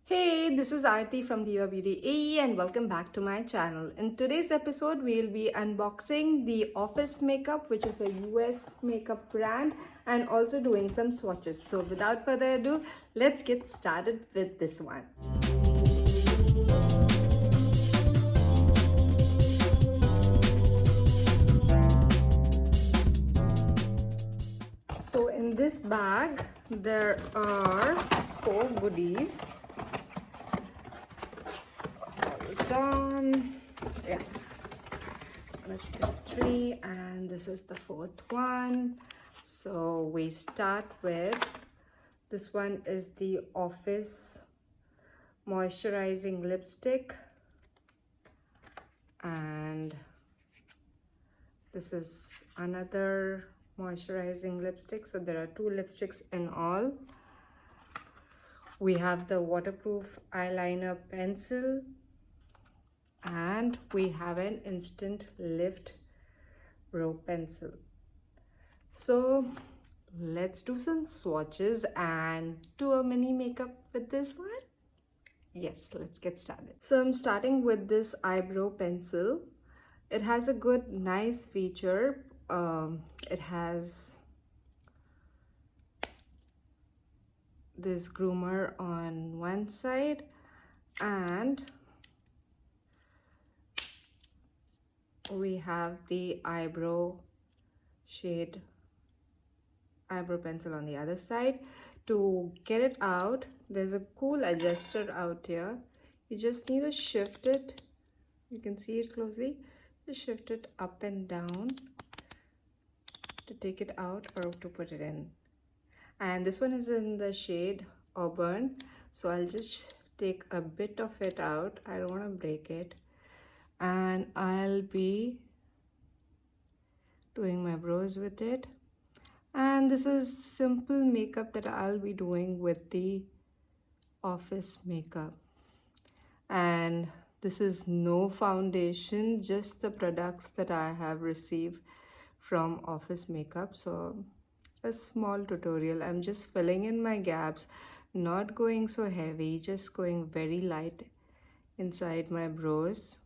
Hey, this is Aarti from Diva Beauty AE and welcome back to my channel. In today's episode, we'll be unboxing the Office Makeup, which is a US makeup brand, and also doing some swatches. So without further ado, let's get started with this one. So in this bag, there are 4 goodies. On yeah, 1 2 3, and this is the 4th one. So we start with this one. Is the Office moisturizing lipstick, and this is another moisturizing lipstick. So there are 2 lipsticks in all. We have the waterproof eyeliner pencil, and we have an instant lift brow pencil. So let's do some swatches and do a mini makeup with this one. Yes, let's get started. So I'm starting with this eyebrow pencil. It has a good nice feature. It has this groomer on one side, and we have the eyebrow pencil on the other side. To get it out, there's a cool adjuster out here. You just need to shift it. You can see it closely. Just shift it up and down to take it out or to put it in. And this one is in the shade Auburn, so I'll just take a bit of it out. I don't want to break it. And I'll be doing my brows with it. And this is simple makeup that I'll be doing with the Office makeup. And this is no foundation, just the products that I have received from Office makeup. So a small tutorial. I'm just filling in my gaps, not going so heavy, just going very light inside my brows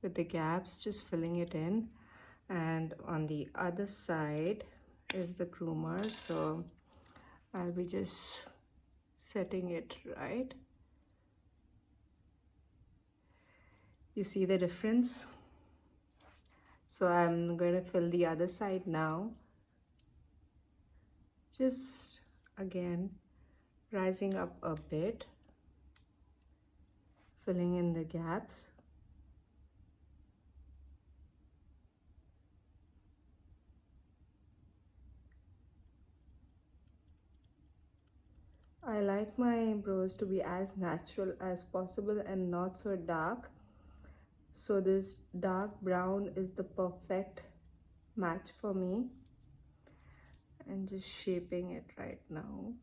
with the gaps, just filling it in. And on the other side is the groomer, so I'll be just setting it right. You see the difference? So I'm going to fill the other side now. Just again rising up a bit, filling in the gaps. I like my brows to be as natural as possible and not so dark. So this dark brown is the perfect match for me. And just shaping it right now.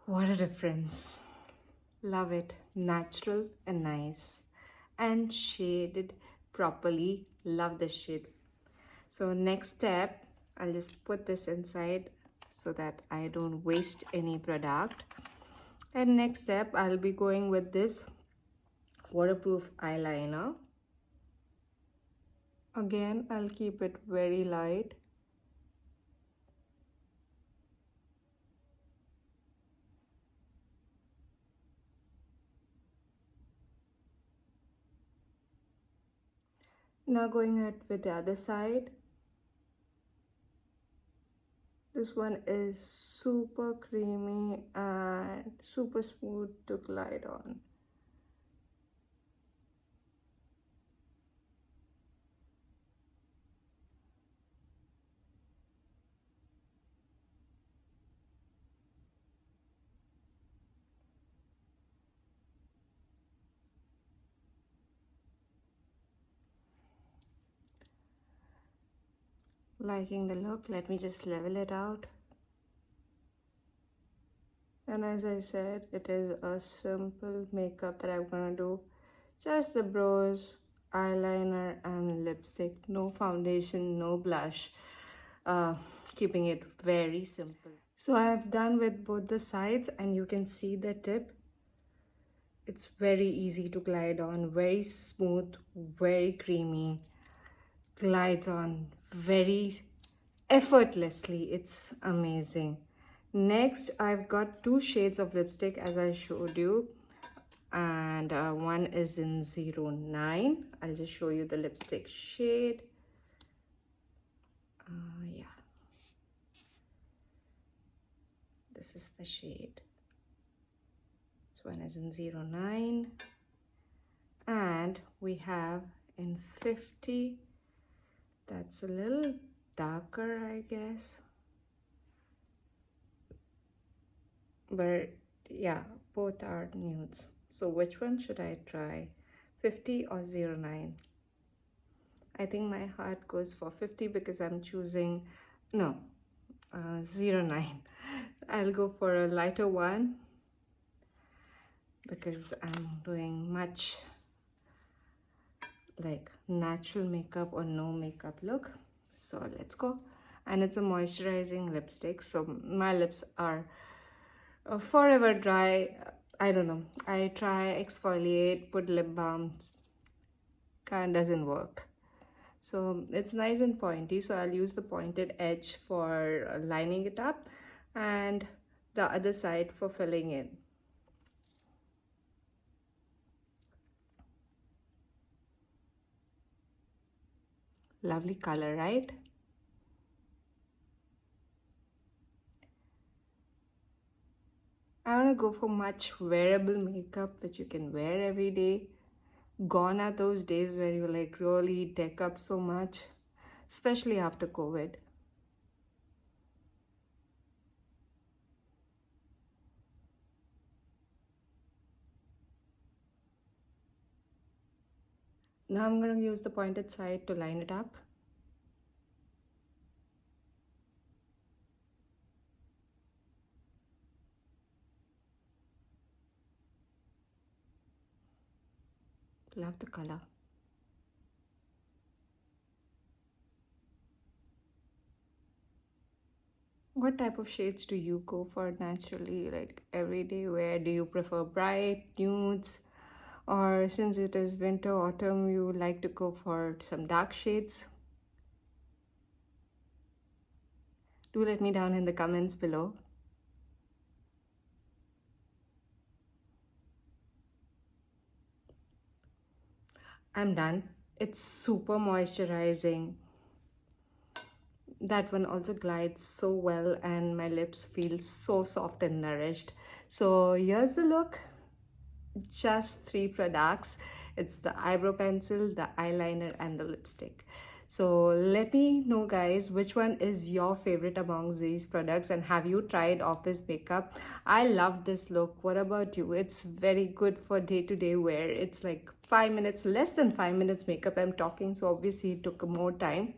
What a difference. Love it. Natural and nice. And shaded properly. Love the shade. So next step, I'll just put this inside so that I don't waste any product. And next step, I'll be going with this waterproof eyeliner. Again, I'll keep it very light. Now going ahead with the other side. This one is super creamy and super smooth to glide on. Liking the look. Let me just level it out. And as I said, it is a simple makeup that I'm gonna do. Just the brows, eyeliner and lipstick, no foundation, no blush, keeping it very simple. So I have done with both the sides, and you can see the tip. It's very easy to glide on, very smooth, very creamy, glides on very effortlessly. It's amazing. Next, I've got 2 shades of lipstick as I showed you, and one is in 09. I'll just show you the lipstick shade. Yeah, this is the shade. This one is in 09, and we have in 50. That's a little darker, I guess, but yeah, both are nudes. So which one should I try, 50 or 09? I think my heart goes for 50 because I'm choosing, no, 09. I'll go for a lighter one because I'm doing much like natural makeup or no makeup look. So let's go. And it's a moisturizing lipstick, so my lips are forever dry. I don't know, I try exfoliate, put lip balms, kind of doesn't work. So it's nice and pointy, so I'll use the pointed edge for lining it up and the other side for filling in. Lovely color, right? I want to go for much wearable makeup which you can wear every day. Gone are those days where you like really deck up so much, especially after COVID. Now I'm going to use the pointed side to line it up. Love the color. What type of shades do you go for naturally, like everyday wear? Do you prefer bright nudes, or since it is winter, autumn, you like to go for some dark shades? Do let me down in the comments below. I'm done. It's super moisturizing. That one also glides so well and my lips feel so soft and nourished. So here's the look. Just 3 products. It's the eyebrow pencil, the eyeliner, and the lipstick. So let me know, guys, which one is your favorite among these products, and have you tried office makeup? I love this look. What about you? It's very good for day-to-day wear. It's like 5 minutes, less than 5 minutes makeup I'm talking, so obviously it took more time.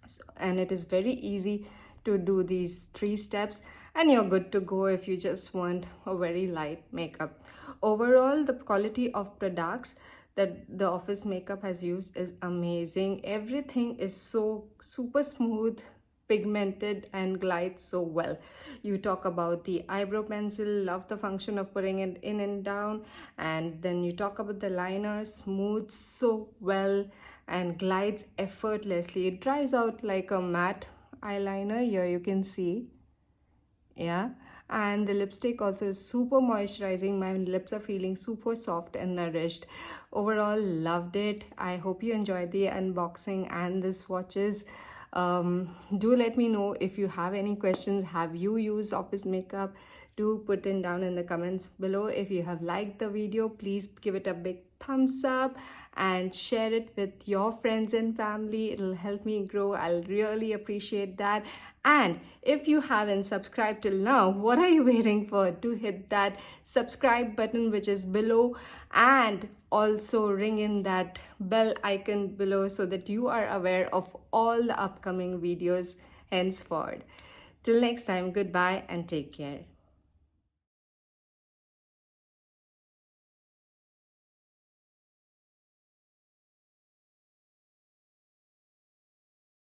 So, and it is very easy to do these 3 steps, and you're good to go if you just want a very light makeup. Overall, the quality of products that the office makeup has used is amazing. Everything is so super smooth, pigmented, and glides so well. You talk about the eyebrow pencil, love the function of putting it in and down, and then you talk about the liner, smooth so well and glides effortlessly. It dries out like a matte eyeliner. Here you can see, yeah. And the lipstick also is super moisturizing. My lips are feeling super soft and nourished. Overall, loved it. I hope you enjoyed the unboxing and the swatches. Do let me know if you have any questions. Have you used office makeup? Do put it down in the comments below. If you have liked the video, please give it a big thumbs up and share it with your friends and family. It'll help me grow. I'll really appreciate that. And if you haven't subscribed till now, what are you waiting for? To hit that subscribe button which is below, and also ring in that bell icon below so that you are aware of all the upcoming videos henceforth. Till next time, goodbye and take care.